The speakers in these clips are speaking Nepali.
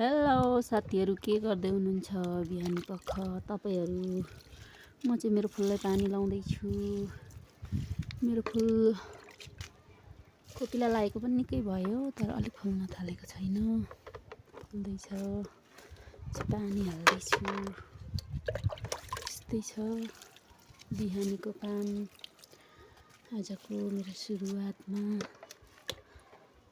हेलो साथीहरू, के गर्दै हुनुहुन्छ बिहान पख तपाईहरू? म चाहिँ मेरो फुललाई पानी लाउँदैछु। मेरो फुल कोपिला लागेको पनि निकै भयो, तर अलिक फुल्न थालेको छैन। फुल्दैछ, पानी हाल्दैछु। यस्तै छ बिहानीको काम। आजको मेरो सुरुवातमा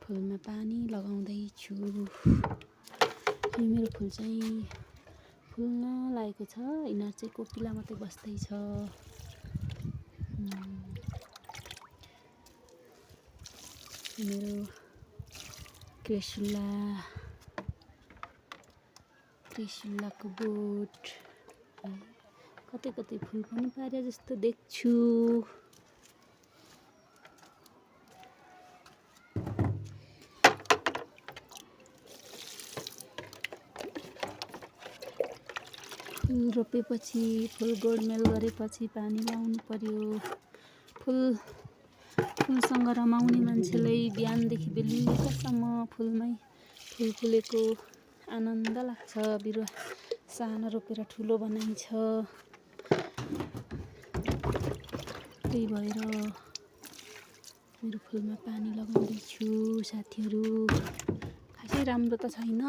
फुलमा पानी लगाउँदैछु। यो मेरो फुल चाहिँ फुल्न लागेको छ। यिनीहरू चाहिँ कोपिला मात्रै बस्दैछ। मेरो क्रेसुल्लाको बोट कतै कतै फुल पनि पारे जस्तो देख्छु। फुल रोपेपछि, फुल गोडमेल गरेपछि पानी लाउनु पर्यो। फुलसँग रमाउने मान्छेलाई बिहानदेखि बेलुकासम्म फुल फुलेको आनन्द लाग्छ। बिरुवा सानो रोपेर ठुलो बनाइन्छ। त्यही भएर मेरो फुलमा पानी लगाउँदैछु साथीहरू। खासै राम्रो त छैन,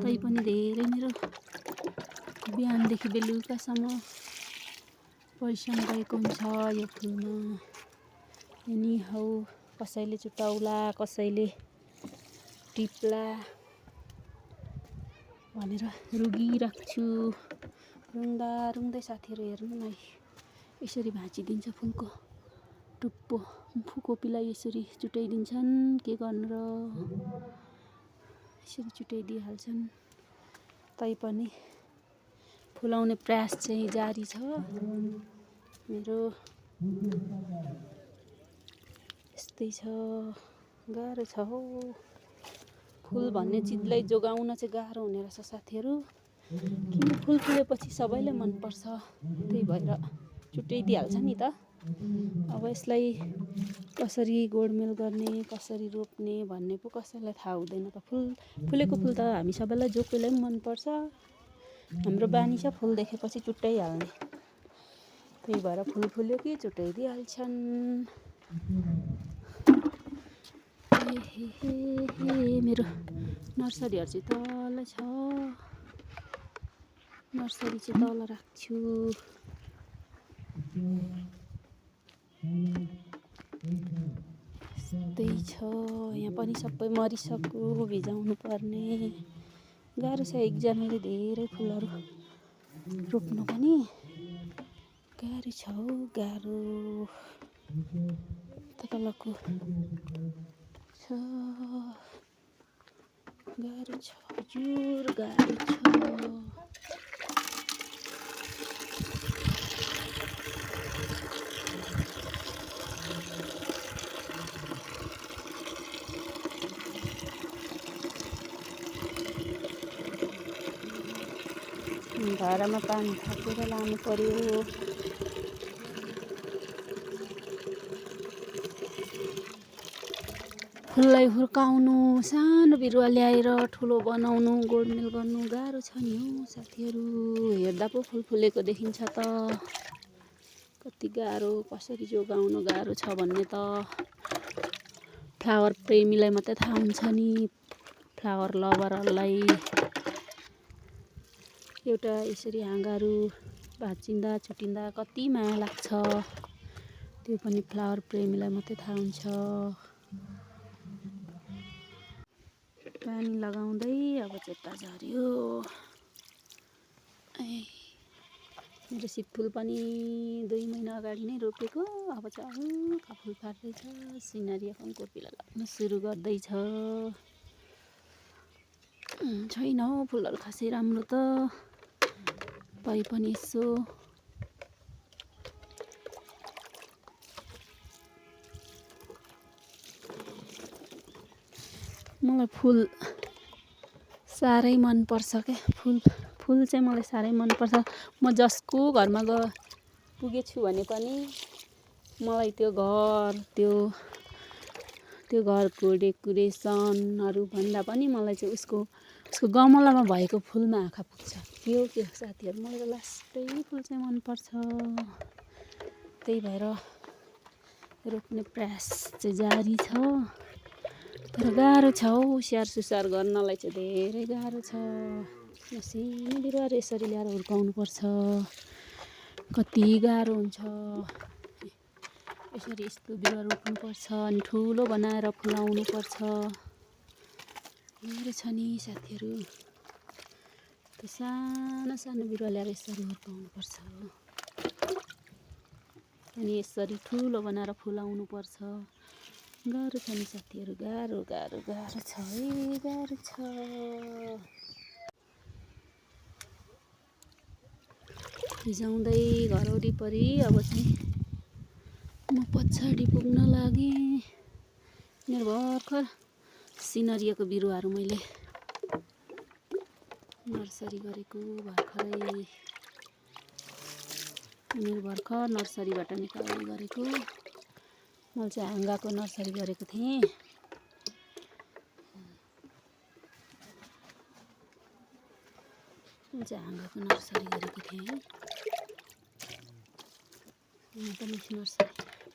तैपनि धेरै मेरो बिहानदेखि बेलुकासम्म परिश्रम गएको हुन्छ यो फुलमा। अनि हौ कसैले चुटाउला, कसैले टिप्ला भनेर रुँगिराख्छु। रुँदै साथीहरू हेर्नु न, यसरी भाँचिदिन्छ फुलको टुप्पो। कोपिला यसरी चुटाइदिन्छन्, के गर्नु र, यसरी चुटाइदिइहाल्छन्। तैपनि फुलाउने प्रयास चाहिँ जारी छ मेरो। यस्तै छ, गाह्रो छ हौ। फुल भन्ने चिजलाई जोगाउन चाहिँ गाह्रो हुने रहेछ साथीहरू। किन फुल फुलेपछि सबैलाई मनपर्छ, त्यही भएर चुटाइदिइहाल्छ नि त। अब यसलाई कसरी गोडमेल गर्ने, कसरी रोप्ने भन्ने पो कसैलाई थाहा हुँदैन त। फुलेको फुल त हामी सबैलाई जो कोहीलाई पनि मनपर्छ। हाम्रो बानी छ फुल देखेपछि चुटाइहाल्ने। त्यही भएर फुल फुल्यो कि चुटाइदिइहाल्छन्। मेरो नर्सरीहरू चाहिँ तल छ। नर्सरी चाहिँ तल राख्छु। यस्तै छ, यहाँ पनि सबै मरिसक्यो, भिजाउनु पर्ने। गाह्रो छ, एकजनाले धेरै फुलहरू रोप्नु पनि गाह्रो छ हौ, गाह्रो। तलको छ, गाह्रो छ हजुर, गाह्रो छ। भाडामा पानी थापेर लानु पर्यो। फुललाई हुर्काउनु, सानो बिरुवा ल्याएर ठुलो बनाउनु, गोडमेल गर्नु गाह्रो छ नि हौ साथीहरू। हेर्दा पो फुल फुलेको देखिन्छ त, कति गाह्रो, कसरी जोगाउनु गाह्रो छ भन्ने त फ्लावर प्रेमीलाई मात्रै थाहा हुन्छ नि, फ्लावर लभरहरूलाई। एउटा यसरी हाँगाहरू भाँचिँदा छुटिँदा कति माया लाग्छ, त्यो पनि फ्लावर प्रेमीलाई मात्रै थाहा हुन्छ। पानी लगाउँदै अब चेता झऱ्यो। मेरो सिपफुल पनि 2 महिना अगाडि नै रोपेको, अब चाहिँ हल्का फुल पार्दैछ। सिनेरिया पनि कोपिला लाग्न सुरु गर्दैछ। छैन हौ फुलहरू खासै राम्रो त, तैपनि यसो मलाई फुल साह्रै मनपर्छ क्या। फुल चाहिँ मलाई साह्रै मनपर्छ। म जसको घरमा पुगेछु भने पनि मलाई त्यो घर, त्यो त्यो घरको डेकोरेसनहरू भन्दा पनि मलाई चाहिँ उसको गमलामा भएको फुलमा आँखा पुग्छ। के हो साथीहरू, मलाई त लास्टै फुल चाहिँ मनपर्छ। त्यही भएर रोप्ने प्रयास चाहिँ जारी छ। तर गाह्रो छ हौ, स्याहार सुसार गर्नलाई चाहिँ धेरै गाह्रो छ। मसिनो बिरुवाहरू यसरी ल्याएर हुर्काउनुपर्छ, कति गाह्रो हुन्छ। यसरी यस्तो बिरुवा रोप्नुपर्छ अनि ठुलो बनाएर फुलाउनुपर्छ। गाह्रो छ नि साथीहरू। त्यो सानो सानो बिरुवा ल्याएर यसरी हुर्काउनुपर्छ अनि यसरी ठुलो बनाएर फुलाउनुपर्छ। गाह्रो छ नि साथीहरू, गाह्रो गाह्रो गाह्रो छ है, गाह्रो छ। हिजाउँदै घर वरिपरि अब चाहिँ म पछाडि पुग्न लागेँ। मेरो भर्खर सिनरियाको बिरुवाहरू मैले नर्सरी गरेको भर्खरै, मेरो भर्खर नर्सरीबाट निकाल्दै गरेको। मैले चाहिँ हाँगाको नर्सरी गरेको थिएँ। हाँगाको नर्सरी गरेको थिएँ। म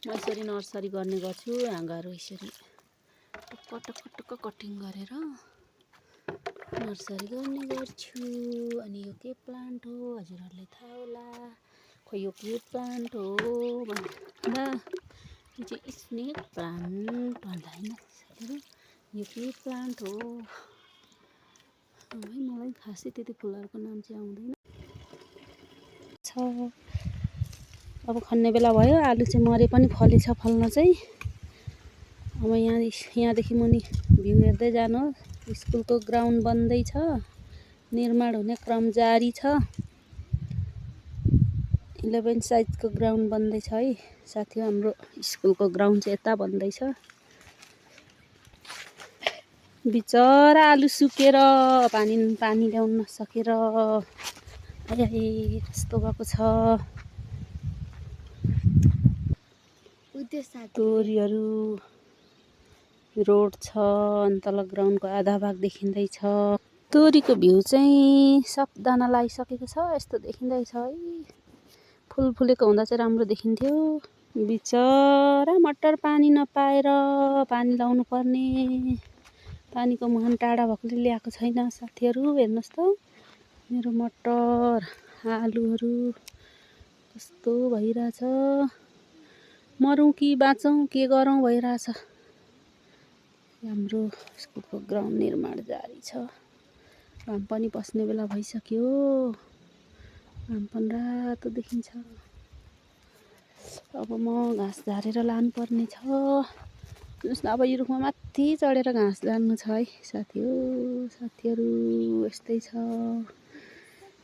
यसरी नर्सरी गर्ने गर्छु। हाँगाहरू यसरी टक्क कटिङ गरेर नर्सरी गर्ने गर्छु। अनि यो के प्लान्ट हो हजुरहरूले थाहा होला। खोइ यो के प्लान्ट हो भन्दा यो चाहिँ स्नेक प्लान्ट भन्दा होइन साथीहरू, यो के प्लान्ट हो है, मलाई खासै त्यति फुलहरूको नाम चाहिँ आउँदैन छ। अब खन्ने बेला भयो। आलु चाहिँ मरे पनि फलेछ फल्न चाहिँ। अब यहाँदेखि मुनि भ्यू हेर्दै जानुहोस्। स्कुलको ग्राउन्ड बन्दैछ, निर्माण हुने क्रम जारी छ। 11 साइजको ग्राउन्ड बन्दैछ है साथी। हाम्रो स्कुलको ग्राउन्ड चाहिँ यता बन्दैछ। बिचरा आलु सुकेर पानी ल्याउन नसकेर कस्तो भएको छ। तोरीहरू, रोड छ अनि तल ग्राउन्डको आधा भाग देखिँदैछ। तोरीको भ्यू चाहिँ सब दाना लगाइसकेको छ। यस्तो देखिँदैछ है। फुल फुलेको हुँदा चाहिँ राम्रो देखिन्थ्यो। बिचरा मटर पानी नपाएर पानी लाउनु पर्ने। पानीको मुहान टाढा भएकोले ल्याएको छैन साथीहरू। हेर्नुहोस् त मेरो मटर आलुहरू कस्तो भइरहेछ। मरौँ कि बाँचौँ के गरौँ भइरहेछ। हाम्रो स्कुलको ग्राउन्ड निर्माण जारी छ। घाम पनि पस्ने बेला भइसक्यो। घाम पनि रातो देखिन्छ। अब म घाँस झारेर लानुपर्ने छ। सुन्नुहोस् न, अब यो रुखमा माथि चढेर घाँस झार्नु छ है साथीहरू। यस्तै छ।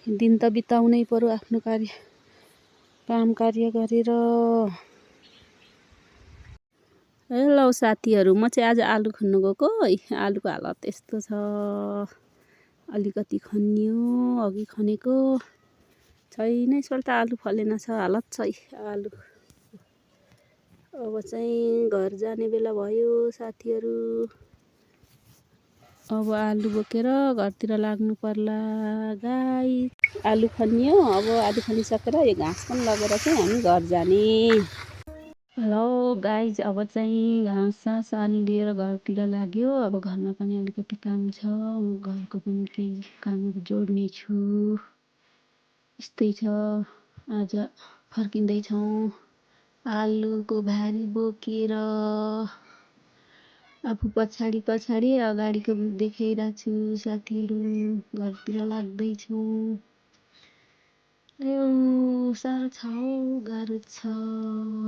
दिन त बिताउनै पर्यो आफ्नो काम कार्य गरेर। हेलो साथीहरू, म चाहिँ आज आलु खन्नु गएको है। आलुको हालत यस्तो छ। अलिकति खनियो, अघि खनेको छैन। यसपल्ट आलु फलेन छ, हालत छ आलु। अब चाहिँ घर जाने बेला भयो साथीहरू। अब आलु बोकेर घरतिर लाग्नु पर्ला। गाई आलु खनियो। अब आलु खनिसकेर यो घाँस पनि लगेर चाहिँ हामी घर जाने। हेलो गाइज, अब चाहिँ घाँस आलु लिएर घरतिर लाग्यो। अब घरमा पनि अलिकति काम छ। घरको पनि केही कामहरू जोड्ने छु। यस्तै छ। आज फर्किँदैछौँ आलुको भारी बोकेर। आफू पछाडि अगाडिको देखाइरहेको छु साथीहरू। घरतिर लाग्दैछौँ। साह्रो छ हौ, गाह्रो छ।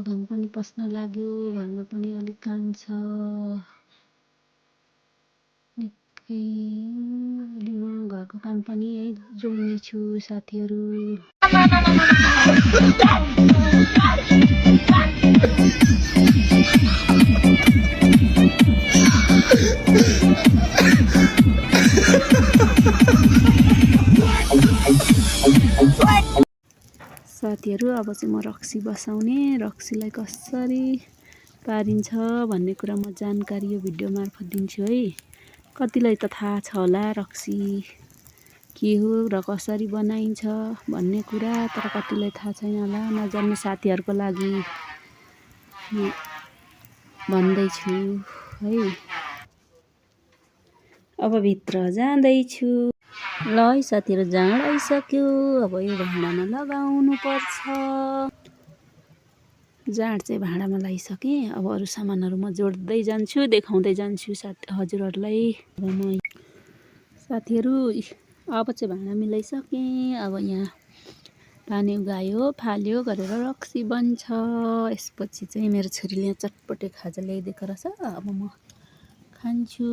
घाम पनि पस्न लाग्यो। घरमा पनि अलिक काम छ। निकै म घरको काम पनि है जोड्ने छु साथीहरू। साथीहरू अब चाहिँ म रक्सी बसाउने। रक्सीलाई कसरी पारिन्छ भन्ने कुरा म जानकारी यो भिडियो मार्फत दिन्छु है। कतिलाई त थाहा छ होला रक्सी के हो र कसरी बनाइन्छ भन्ने कुरा, तर कतिलाई थाहा छैन होला। नजान्ने साथीहरूको लागि म भन्दैछु है। अब भित्र जाँदैछु। ल है साथीहरू, जाँड आइसक्यो। अब यो भाँडामा लगाउनु पर्छ। जाँड चाहिँ भाँडामा लगाइसकेँ। अब अरू सामानहरू म जोड्दै जान्छु, देखाउँदै जान्छु हजुरहरूलाई। अब म साथीहरू अब चाहिँ भाँडा मिलाइसकेँ। अब यहाँ पानी उगायो फाल्यो गरेर रक्सी बन्छ। यसपछि चाहिँ मेरो छोरीले यहाँ चटपटे खाजा ल्याइदिएको रहेछ। अब म खान्छु।